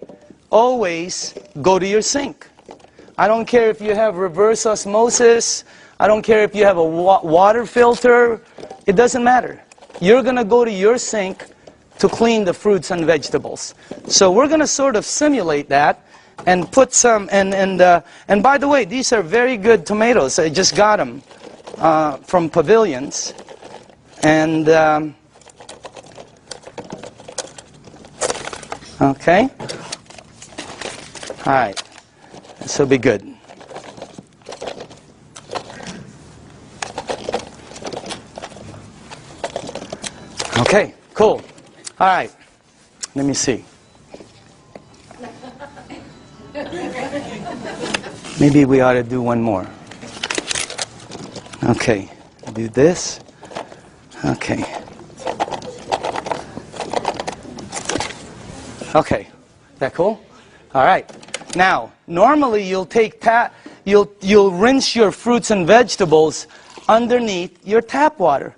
always go to your sink. I don't care if you have reverse osmosis. I don't care if you have a water filter. It doesn't matter. You're going to go to your sink to clean the fruits and vegetables. So we're going to sort of simulate that and put some, and by the way, these are very good tomatoes. I just got them from Pavilions. And, okay. All right. This will be good. Okay, cool. All right. Let me see. Maybe we ought to do one more. Okay. Do this. Okay. Okay. That cool? All right. Now, normally you'll take you'll rinse your fruits and vegetables underneath your tap water.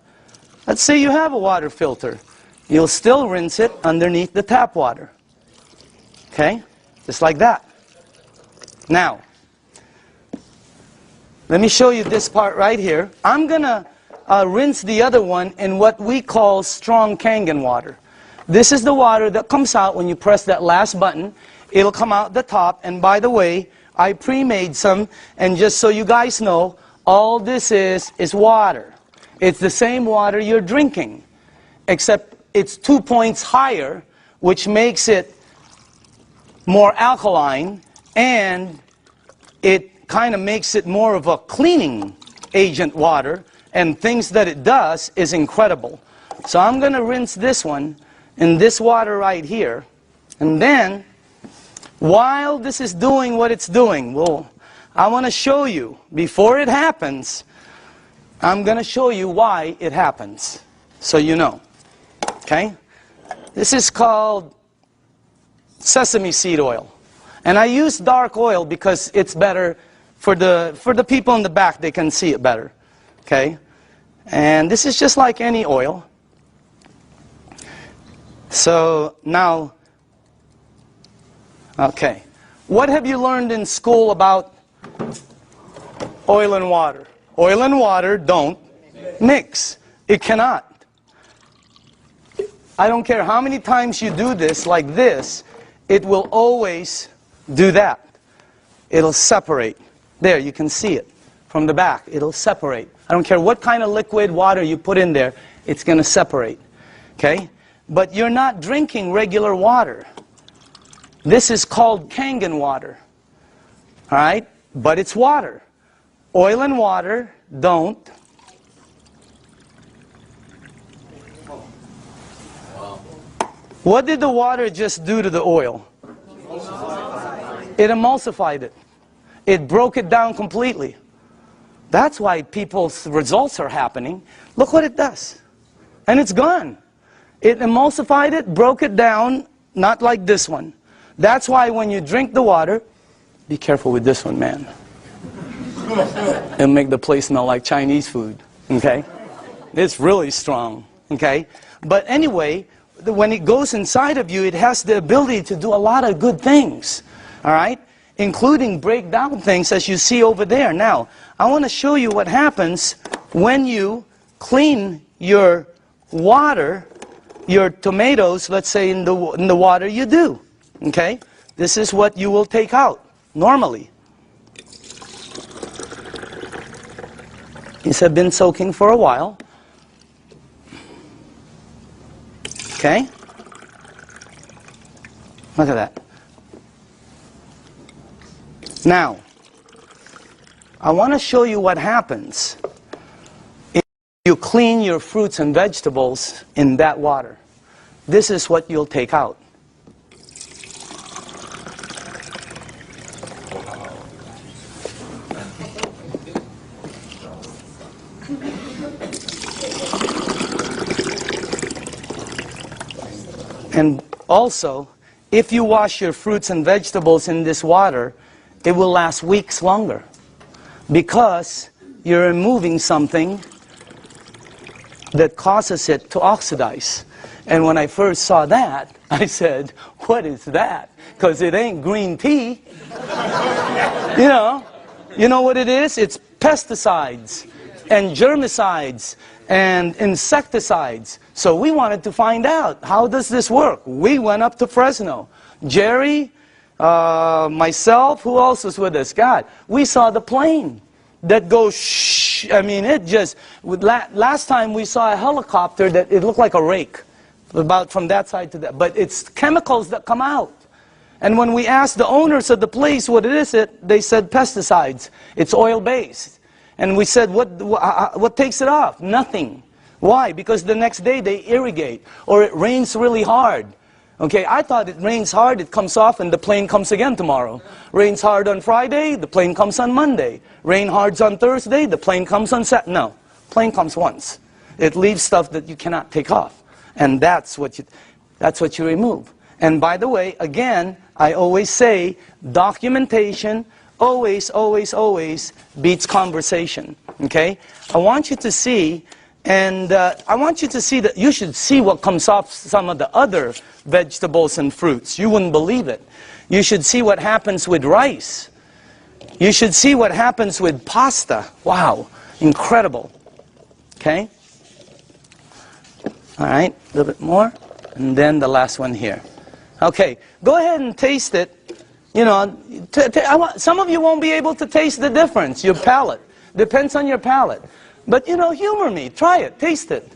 Let's say you have a water filter. You'll still rinse it underneath the tap water. Okay? Just like that. Now, let me show you this part right here. I'm going to rinse the other one in what we call Strong Kangen Water. This is the water that comes out when you press that last button. It'll come out the top, and by the way, I pre-made some, and just so you guys know, all this is water. It's the same water you're drinking, except it's 2 points higher, which makes it more alkaline, and it kind of makes it more of a cleaning agent water, and things that it does is incredible. So I'm going to rinse this one in this water right here, and then while this is doing what it's doing, well, I want to show you, before it happens, I'm going to show you why it happens, so you know. Okay? This is called sesame seed oil. And I use dark oil because it's better for the people in the back, they can see it better. Okay? And this is just like any oil. So now, okay. What have you learned in school about oil and water? Oil and water don't mix. It cannot. I don't care how many times you do this like this, it will always do that. It'll separate. There, you can see it from the back. It'll separate. I don't care what kind of liquid water you put in there, it's going to separate. Okay? But you're not drinking regular water. This is called Kangen water. All right? But it's water. Oil and water don't. What did the water just do to the oil? It emulsified it. It broke it down completely. That's why people's results are happening. Look what it does. And it's gone. It emulsified it, broke it down, not like this one. That's why when you drink the water, be careful with this one, man. It'll make the place smell like Chinese food, okay? It's really strong, okay? But anyway, when it goes inside of you, it has the ability to do a lot of good things, all right? Including break down things as you see over there. Now, I want to show you what happens when you clean your water, your tomatoes, let's say in the water you do. Okay? This is what you will take out normally. These have been soaking for a while. Okay? Look at that. Now, I want to show you what happens if you clean your fruits and vegetables in that water. This is what you'll take out. And also, if you wash your fruits and vegetables in this water, it will last weeks longer because you're removing something that causes it to oxidize. And when I first saw that, I said, what is that? Because it ain't green tea. You know what it is? It's pesticides and germicides and insecticides. So we wanted to find out, how does this work? We went up to Fresno. Jerry, myself, who else was with us? God, we saw the plane that goes shh. I mean, it just, last time we saw a helicopter that it looked like a rake, about from that side to that. But it's chemicals that come out. And when we asked the owners of the place what it is, they said pesticides. It's oil-based. And we said, what takes it off? Nothing. Why? Because the next day they irrigate, or it rains really hard. Okay, I thought it rains hard, it comes off, and the plane comes again tomorrow. Rains hard on Friday, the plane comes on Monday. Rain hard on Thursday, the plane comes on Saturday. No, plane comes once. It leaves stuff that you cannot take off. And that's what you remove. And by the way, again, I always say, documentation always, always, always beats conversation. Okay? I want you to see, and I want you to see that you should see what comes off some of the other vegetables and fruits. You wouldn't believe it. You should see what happens with rice. You should see what happens with pasta. Wow, incredible. Okay? All right, a little bit more. And then the last one here. Okay, go ahead and taste it. You know, some of you won't be able to taste the difference. Your palate. Depends on your palate. But, you know, humor me. Try it. Taste it.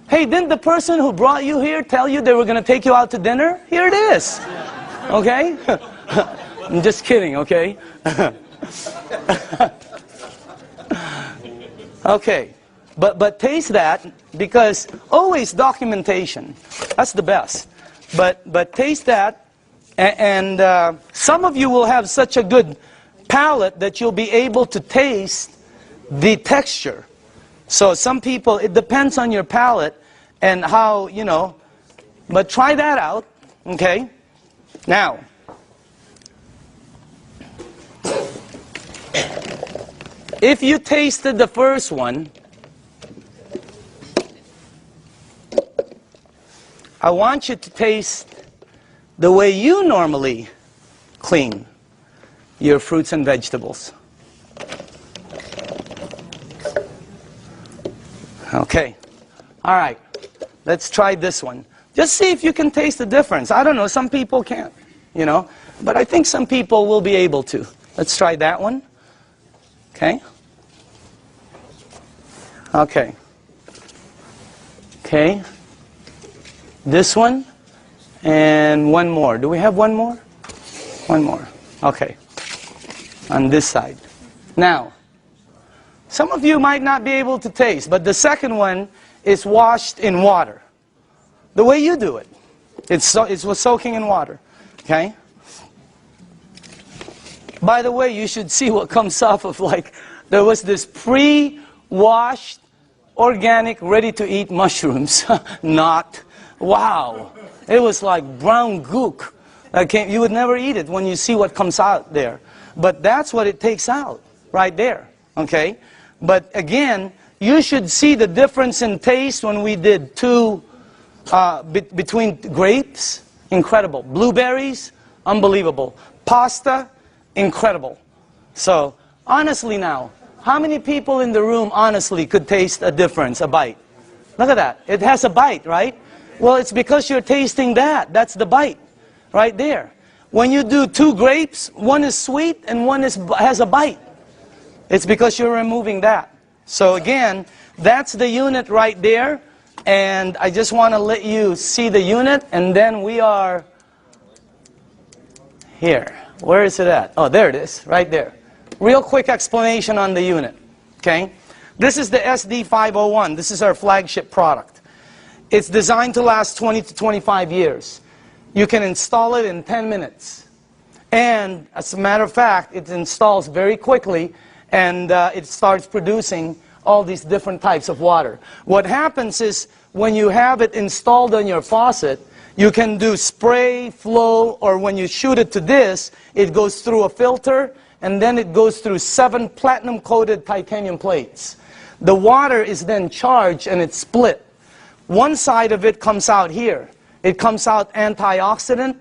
Hey, didn't the person who brought you here tell you they were going to take you out to dinner? Here it is. Okay? I'm just kidding, okay? Okay. But taste that, because always documentation. That's the best. But taste that, and some of you will have such a good palate that you'll be able to taste the texture. So some people, it depends on your palate and how, you know, but try that out, okay? Now, If you tasted the first one, I want you to taste the way you normally clean your fruits and vegetables. Okay. All right. Let's try this one. Just see if you can taste the difference. I don't know. Some people can't, you know. But I think some people will be able to. Let's try that one. Okay. Okay. Okay. This one. And one more. Do we have one more? One more. Okay. On this side. Now, some of you might not be able to taste, but the second one is washed in water. The way you do it. It was soaking in water. Okay? By the way, you should see what comes off of, like, there was this pre-washed, organic, ready-to-eat mushrooms. Not. Wow. It was like brown gook. You would never eat it when you see what comes out there. But that's what it takes out, right there. Okay? But again, you should see the difference in taste when we did between grapes, incredible. Blueberries, unbelievable. Pasta, incredible. So, honestly now, how many people in the room honestly could taste a difference, a bite? Look at that. It has a bite, right? Well, it's because you're tasting that. That's the bite, right there. When you do two grapes, one is sweet and one has a bite. It's because you're removing that. So again, that's the unit right there. And I just want to let you see the unit. And then we are here. Where is it at? Oh, there it is, right there. Real quick explanation on the unit. Okay? This is the SD501. This is our flagship product. It's designed to last 20 to 25 years. You can install it in 10 minutes. And as a matter of fact, it installs very quickly and it starts producing all these different types of water. What happens is when you have it installed on your faucet, you can do spray, flow, or when you shoot it to this, it goes through a filter and then it goes through 7 platinum-coated titanium plates. The water is then charged and it's split. One side of it comes out here. It comes out antioxidant,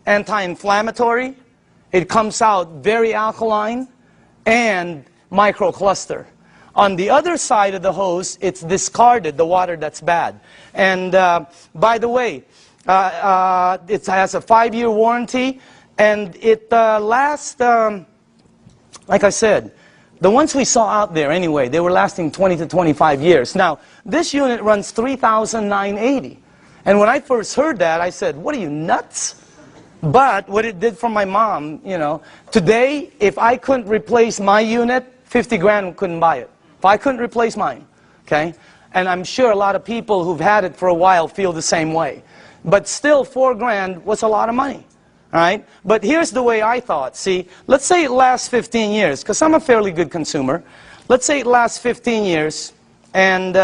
anti-inflammatory. It comes out very alkaline and microcluster. On the other side of the hose, it's discarded, the water that's bad. And by the way, it has a 5-year warranty, and it lasts, like I said, the ones we saw out there anyway, they were lasting 20 to 25 years. Now, this unit runs $3,980. And when I first heard that, I said, what are you, nuts? But what it did for my mom, you know, today, if I couldn't replace my unit, 50 grand couldn't buy it. If I couldn't replace mine, okay? And I'm sure a lot of people who've had it for a while feel the same way. But still, 4 grand was a lot of money, all right? But here's the way I thought. See, let's say it lasts 15 years, because I'm a fairly good consumer. Let's say it lasts 15 years, and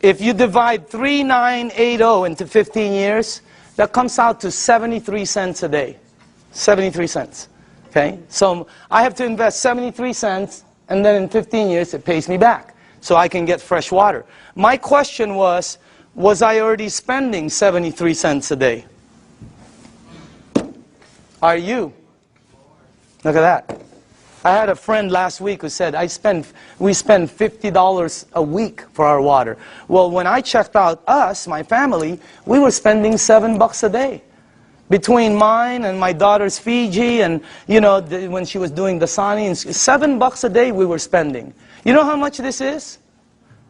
if you divide 3,980 into 15 years, that comes out to 73 cents a day. 73 cents. Okay? So I have to invest 73 cents, and then in 15 years it pays me back. So I can get fresh water. My question was I already spending 73 cents a day? Are you? Look at that. I had a friend last week who said, we spend $50 a week for our water. Well, when I checked out us, my family, we were spending $7 a day. Between mine and my daughter's Fiji and, you know, when she was doing the Sani, $7 a day we were spending. You know how much this is?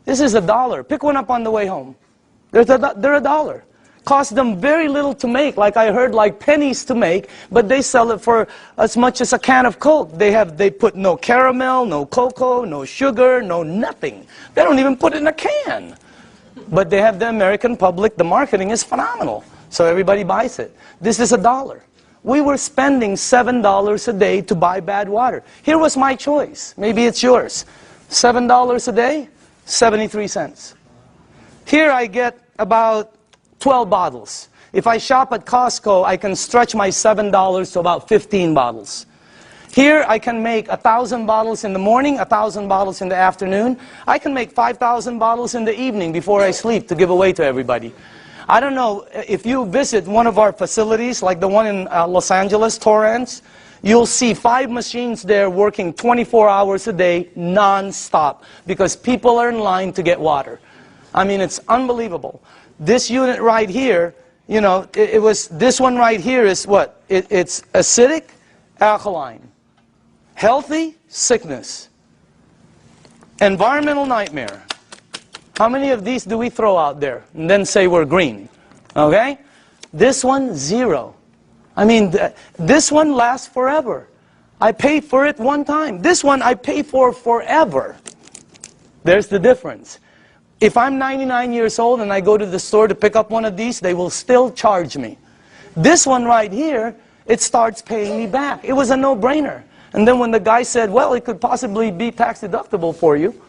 This is $1. Pick one up on the way home. They're $1. Cost them very little to make, like I heard, like pennies to make, but they sell it for as much as a can of Coke. They put no caramel, no cocoa, no sugar, no nothing. They don't even put it in a can. But they have the American public, the marketing is phenomenal. So everybody buys it. This is $1. We were spending $7 a day to buy bad water. Here was my choice. Maybe it's yours. $7 a day, 73 cents. Here I get about 12 bottles. If I shop at Costco, I can stretch my $7 to about 15 bottles. Here I can make 1,000 bottles in the morning, 1,000 bottles in the afternoon. I can make 5,000 bottles in the evening before I sleep to give away to everybody. I don't know, if you visit one of our facilities, like the one in Los Angeles, Torrance, you'll see 5 machines there working 24 hours a day, non-stop, because people are in line to get water. I mean, it's unbelievable. This unit right here, you know, this one right here is what? It's acidic, alkaline. Healthy, sickness. Environmental nightmare. How many of these do we throw out there and then say we're green? Okay? This one, 0. I mean, this one lasts forever. I pay for it one time. This one I pay for forever. There's the difference. If I'm 99 years old and I go to the store to pick up one of these, they will still charge me. This one right here, it starts paying me back. It was a no-brainer. And then when the guy said, well, it could possibly be tax deductible for you,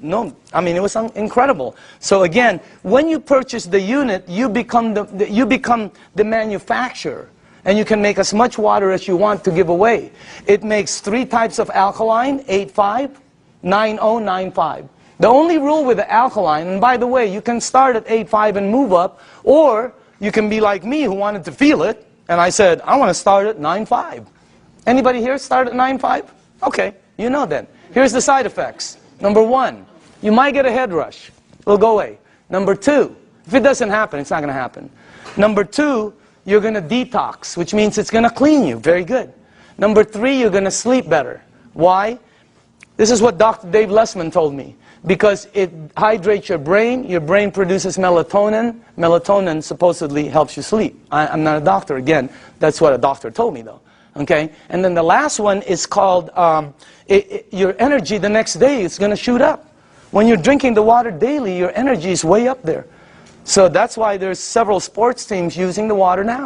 no, I mean, it was incredible. So again, when you purchase the unit, you become the manufacturer. And you can make as much water as you want to give away. It makes 3 types of alkaline, 8.5, 9.0, 9.5. The only rule with the alkaline, and by the way, you can start at 8.5 and move up, or you can be like me who wanted to feel it, and I said, I want to start at 9.5. Anybody here start at 9.5? Okay, you know then. Here's the side effects. Number 1, you might get a head rush. It'll go away. Number 2, if it doesn't happen, it's not going to happen. Number 2, you're going to detox, which means it's going to clean you. Very good. Number 3, you're going to sleep better. Why? This is what Dr. Dave Lessman told me. Because it hydrates your brain produces melatonin. Melatonin supposedly helps you sleep. I'm not a doctor, again. That's what a doctor told me, though. Okay? And then the last one is called, your energy the next day is going to shoot up. When you're drinking the water daily, your energy is way up there. So that's why there's several sports teams using the water now.